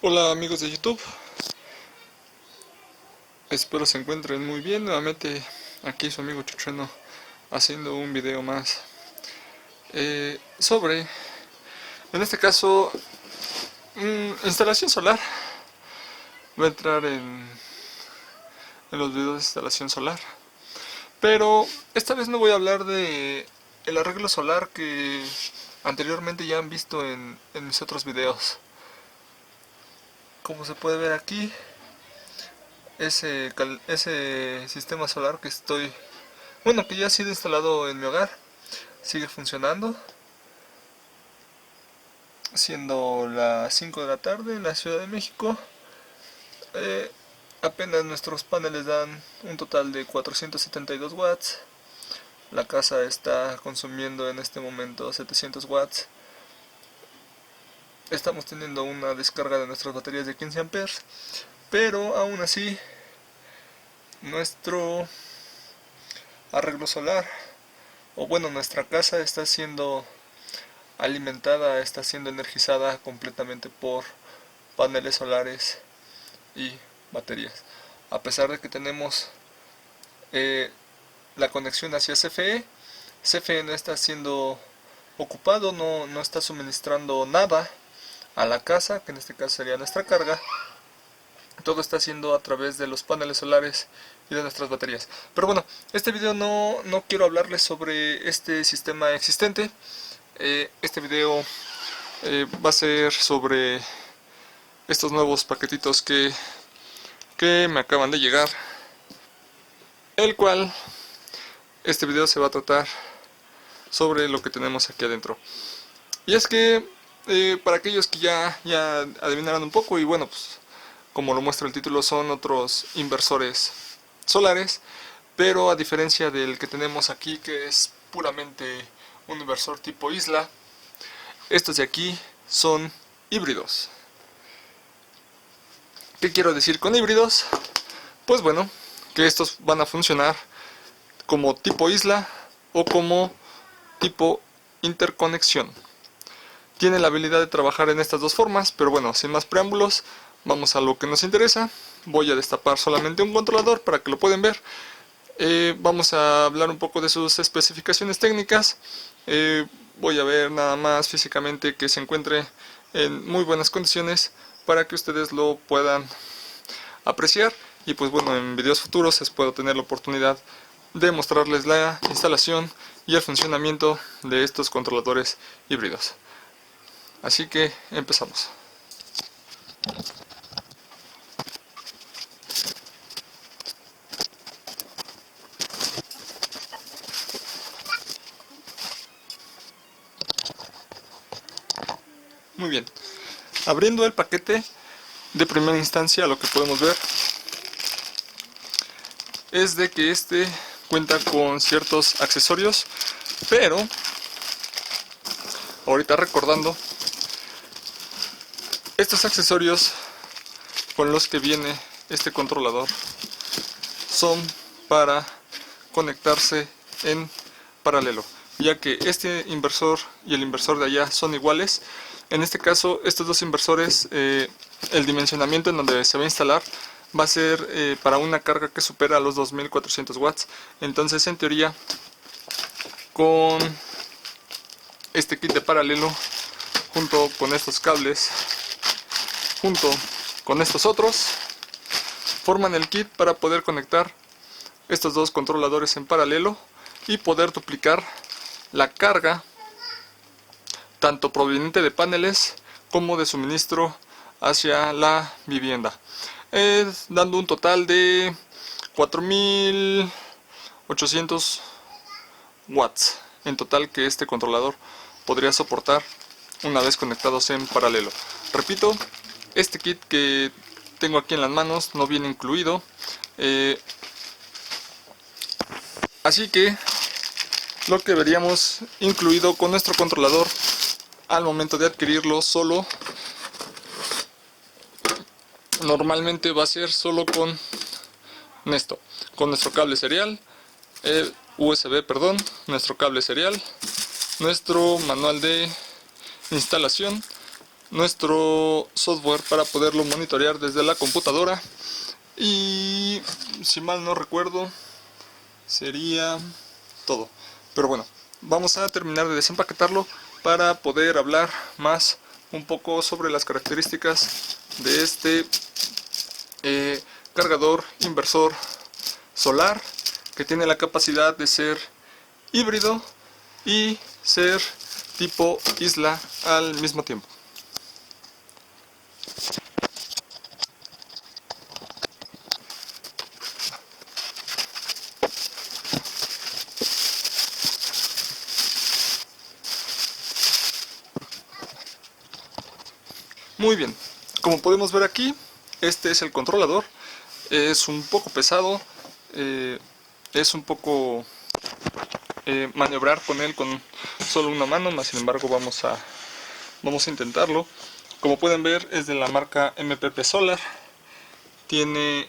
Hola amigos de YouTube, espero se encuentren muy bien. Nuevamente aquí su amigo Chucheno haciendo un video más sobre, en este caso, instalación solar. Voy a entrar en los videos de instalación solar, pero esta vez no voy a hablar de el arreglo solar que anteriormente ya han visto en mis otros videos. Como se puede ver aquí, ese sistema solar que ya ha sido instalado en mi hogar, sigue funcionando, siendo las 5 de la tarde en la Ciudad de México. Eh, Apenas nuestros paneles dan un total de 472 watts. La casa está consumiendo en este momento 700 watts. Estamos teniendo una descarga de nuestras baterías de 15 amperes, pero aún así nuestro arreglo solar, o bueno, nuestra casa está siendo alimentada, está siendo energizada completamente por paneles solares y baterías. A pesar de que tenemos la conexión hacia CFE no está siendo ocupado, no está suministrando nada a la casa, que en este caso sería nuestra carga. Todo está haciendo a través de los paneles solares y de nuestras baterías. Pero bueno, este video no quiero hablarles sobre este sistema existente. Este video va a ser sobre estos nuevos paquetitos que me acaban de llegar, el cual este video se va a tratar sobre lo que tenemos aquí adentro. Y es que para aquellos que ya adivinaron un poco, y bueno, pues como lo muestra el título, son otros inversores solares, pero a diferencia del que tenemos aquí, que es puramente un inversor tipo isla, estos de aquí son híbridos. ¿Qué quiero decir con híbridos? Pues bueno, que estos van a funcionar como tipo isla o como tipo interconexión. Tienen la habilidad de trabajar en estas dos formas, pero bueno, sin más preámbulos, vamos a lo que nos interesa. Voy a destapar solamente un controlador para que lo puedan ver. Vamos a hablar un poco de sus especificaciones técnicas. Voy a ver nada más físicamente que se encuentre en muy buenas condiciones para que ustedes lo puedan apreciar. Y pues bueno, en videos futuros espero tener la oportunidad de mostrarles la instalación y el funcionamiento de estos controladores híbridos. Así que empezamos. Muy bien, abriendo el paquete, de primera instancia lo que podemos ver es de que este cuenta con ciertos accesorios, pero ahorita recordando, estos accesorios con los que viene este controlador son para conectarse en paralelo, ya que este inversor y el inversor de allá son iguales. En este caso, estos dos inversores, el dimensionamiento en donde se va a instalar va a ser para una carga que supera los 2400 watts. Entonces, en teoría, con este kit de paralelo, junto con estos cables, junto con estos otros, forman el kit para poder conectar estos dos controladores en paralelo y poder duplicar la carga tanto proveniente de paneles como de suministro hacia la vivienda, dando un total de 4800 watts en total que este controlador podría soportar una vez conectados en paralelo. Repito, este kit que tengo aquí en las manos no viene incluido, así que lo que veríamos incluido con nuestro controlador al momento de adquirirlo solo normalmente va a ser solo con esto, con nuestro cable serial, USB, perdón, nuestro cable serial, nuestro manual de instalación nuestro software para poderlo monitorear desde la computadora. Y si mal no recuerdo, sería todo. Pero bueno, vamos a terminar de desempaquetarlo para poder hablar más un poco sobre las características de este cargador inversor solar, que tiene la capacidad de ser híbrido y ser tipo isla al mismo tiempo. Muy bien, como podemos ver aquí, este es el controlador. Es un poco pesado, es un poco maniobrar con él con solo una mano, mas sin embargo vamos a intentarlo. Como pueden ver, es de la marca MPP Solar. Tiene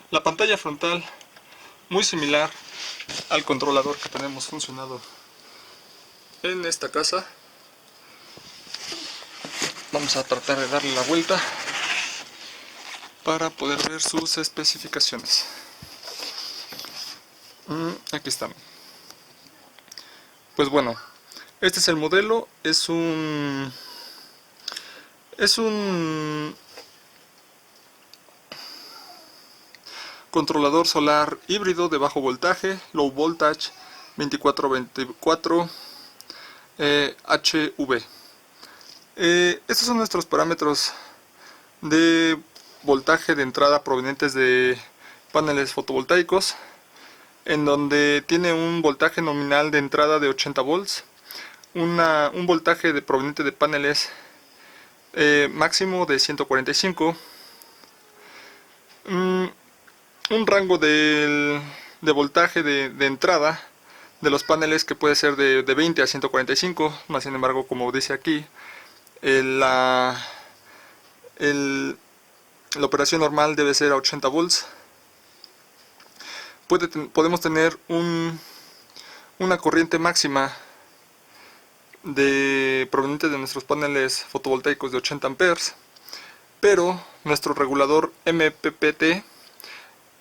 la pantalla frontal muy similar al controlador que tenemos funcionado en esta casa. Vamos a tratar de darle la vuelta para poder ver sus especificaciones. Aquí están. Pues bueno, este es el modelo. Es un controlador solar híbrido de bajo voltaje, low voltage, 2424 HV. Estos son nuestros parámetros de voltaje de entrada provenientes de paneles fotovoltaicos, en donde tiene un voltaje nominal de entrada de 80 volts, un voltaje proveniente de paneles máximo de 145, un rango de voltaje de entrada de los paneles que puede ser de 20 a 145, más sin embargo, como dice aquí, la operación normal debe ser a 80 volts. Podemos tener una corriente máxima proveniente de nuestros paneles fotovoltaicos de 80 amperes, pero nuestro regulador MPPT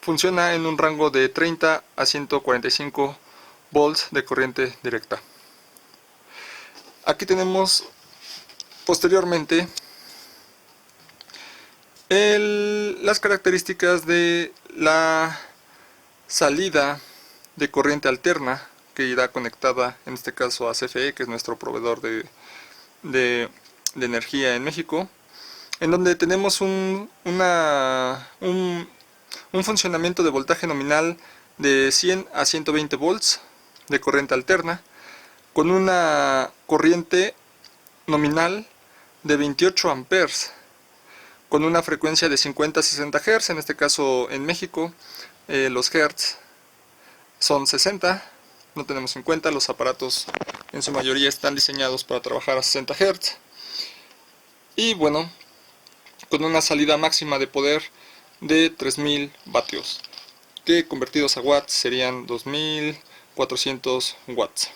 funciona en un rango de 30 a 145 volts de corriente directa. Aquí tenemos posteriormente las características de la salida de corriente alterna, que irá conectada en este caso a CFE, que es nuestro proveedor de energía en México, en donde tenemos un funcionamiento de voltaje nominal de 100 a 120 volts de corriente alterna, con una corriente nominal de 28 amperes, con una frecuencia de 50 a 60 Hz. En este caso en México los Hz son 60, no tenemos 50, los aparatos en su mayoría están diseñados para trabajar a 60 Hz. Y bueno, con una salida máxima de poder de 3000 vatios, que convertidos a watts serían 2400 watts.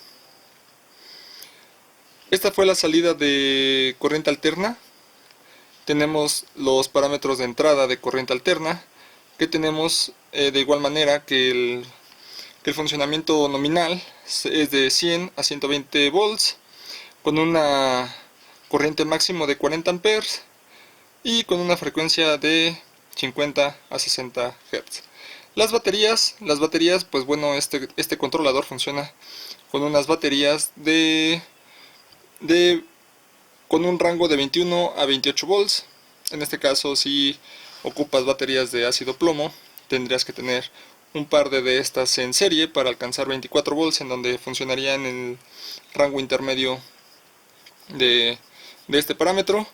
Esta fue la salida de corriente alterna. Tenemos los parámetros de entrada de corriente alterna, que tenemos de igual manera que el funcionamiento nominal es de 100 a 120 volts, con una corriente máximo de 40 amperes y con una frecuencia de 50 a 60 Hz. Las baterías, pues bueno, este controlador funciona con unas baterías con un rango de 21 a 28 volts. En este caso, si ocupas baterías de ácido plomo, tendrías que tener un par de estas en serie para alcanzar 24 volts, en donde funcionaría en el rango intermedio de este parámetro,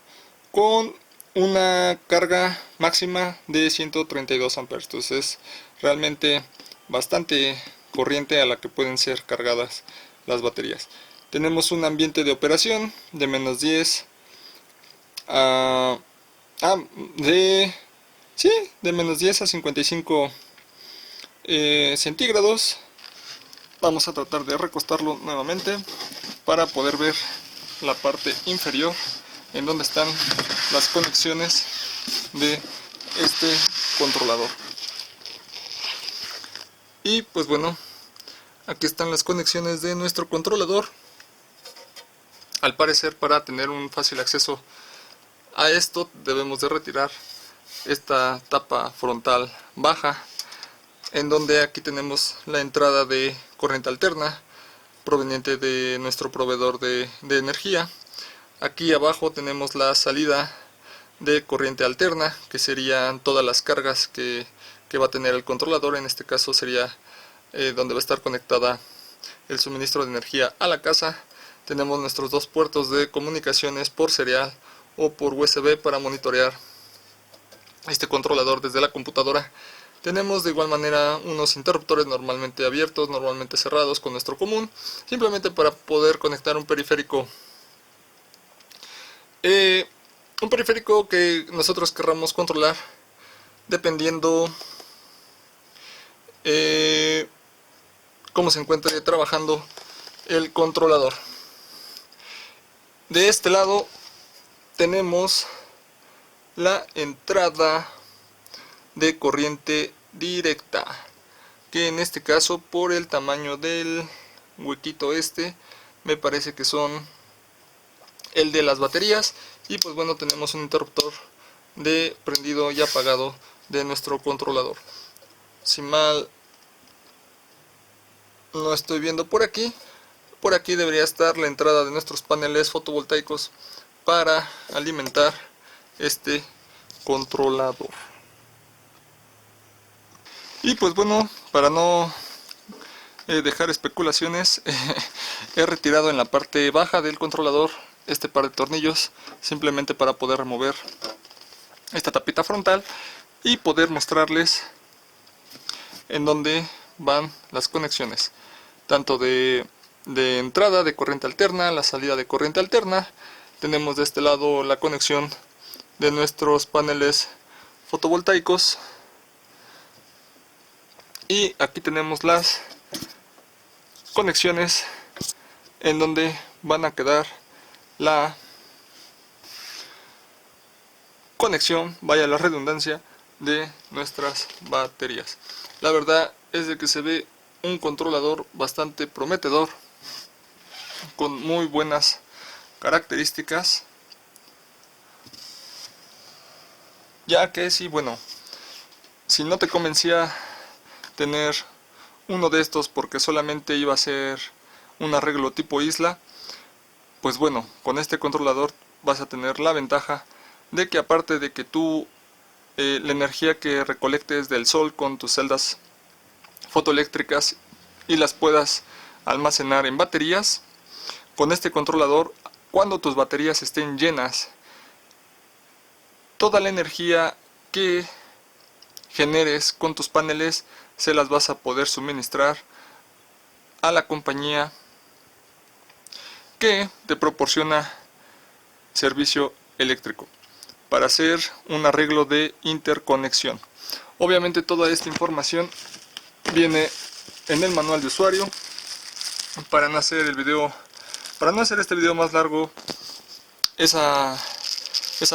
con una carga máxima de 132 amperes. Entonces es realmente bastante corriente a la que pueden ser cargadas las baterías. Tenemos un ambiente de operación de menos 10 de menos 10 a 55 centígrados. Vamos a tratar de recostarlo nuevamente para poder ver la parte inferior en donde están las conexiones de este controlador. Y pues bueno, aquí están las conexiones de nuestro controlador. Al parecer, para tener un fácil acceso a esto, debemos de retirar esta tapa frontal baja, en donde aquí tenemos la entrada de corriente alterna proveniente de nuestro proveedor de energía. Aquí abajo tenemos la salida de corriente alterna, que serían todas las cargas que va a tener el controlador. En este caso sería donde va a estar conectada el suministro de energía a la casa. Tenemos nuestros dos puertos de comunicaciones por serial o por USB para monitorear este controlador desde la computadora. Tenemos de igual manera unos interruptores normalmente abiertos, normalmente cerrados con nuestro común, simplemente para poder conectar un periférico. Un periférico que nosotros querramos controlar dependiendo cómo se encuentre trabajando el controlador. De este lado tenemos la entrada de corriente directa, que en este caso, por el tamaño del huequito me parece que son el de las baterías. Y pues bueno, tenemos un interruptor de prendido y apagado de nuestro controlador. Si mal no estoy viendo por aquí debería estar la entrada de nuestros paneles fotovoltaicos para alimentar este controlador. Y pues bueno, para no dejar especulaciones, he retirado en la parte baja del controlador este par de tornillos, simplemente para poder remover esta tapita frontal y poder mostrarles en dónde van las conexiones, tanto de entrada de corriente alterna, la salida de corriente alterna. Tenemos de este lado la conexión de nuestros paneles fotovoltaicos, y aquí tenemos las conexiones en donde van a quedar la conexión, vaya la redundancia, de nuestras baterías. La verdad es de que se ve un controlador bastante prometedor, con muy buenas características, ya que si no te convencía tener uno de estos porque solamente iba a ser un arreglo tipo isla, pues bueno, con este controlador vas a tener la ventaja de que, aparte de que tú la energía que recolectes del sol con tus celdas fotoeléctricas y las puedas almacenar en baterías, con este controlador, cuando tus baterías estén llenas, toda la energía que generes con tus paneles se las vas a poder suministrar a la compañía que te proporciona servicio eléctrico para hacer un arreglo de interconexión. Obviamente toda esta información viene en el manual de usuario. Para no hacer este video más largo, esa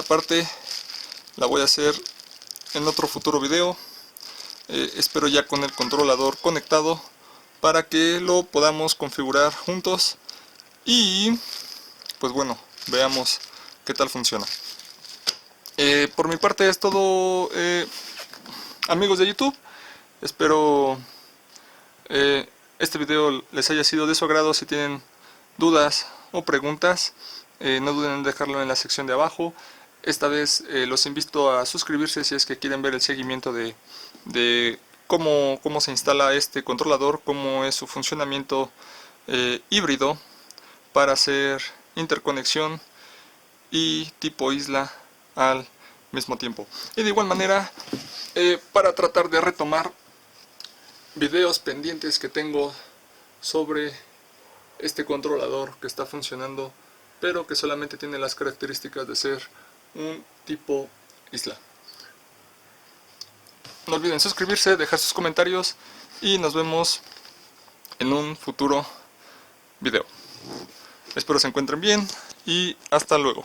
parte la voy a hacer en otro futuro video. Espero ya con el controlador conectado para que lo podamos configurar juntos y pues bueno, veamos qué tal funciona. Por mi parte es todo, amigos de YouTube. Espero este video les haya sido de su agrado. Si tienen dudas o preguntas, no duden en dejarlo en la sección de abajo. Esta vez los invito a suscribirse si es que quieren ver el seguimiento de cómo se instala este controlador, cómo es su funcionamiento híbrido para hacer interconexión y tipo isla al mismo tiempo. Y de igual manera, para tratar de retomar videos pendientes que tengo sobre este controlador que está funcionando, pero que solamente tiene las características de ser un tipo isla. No olviden suscribirse, dejar sus comentarios y nos vemos en un futuro video. Espero se encuentren bien y hasta luego.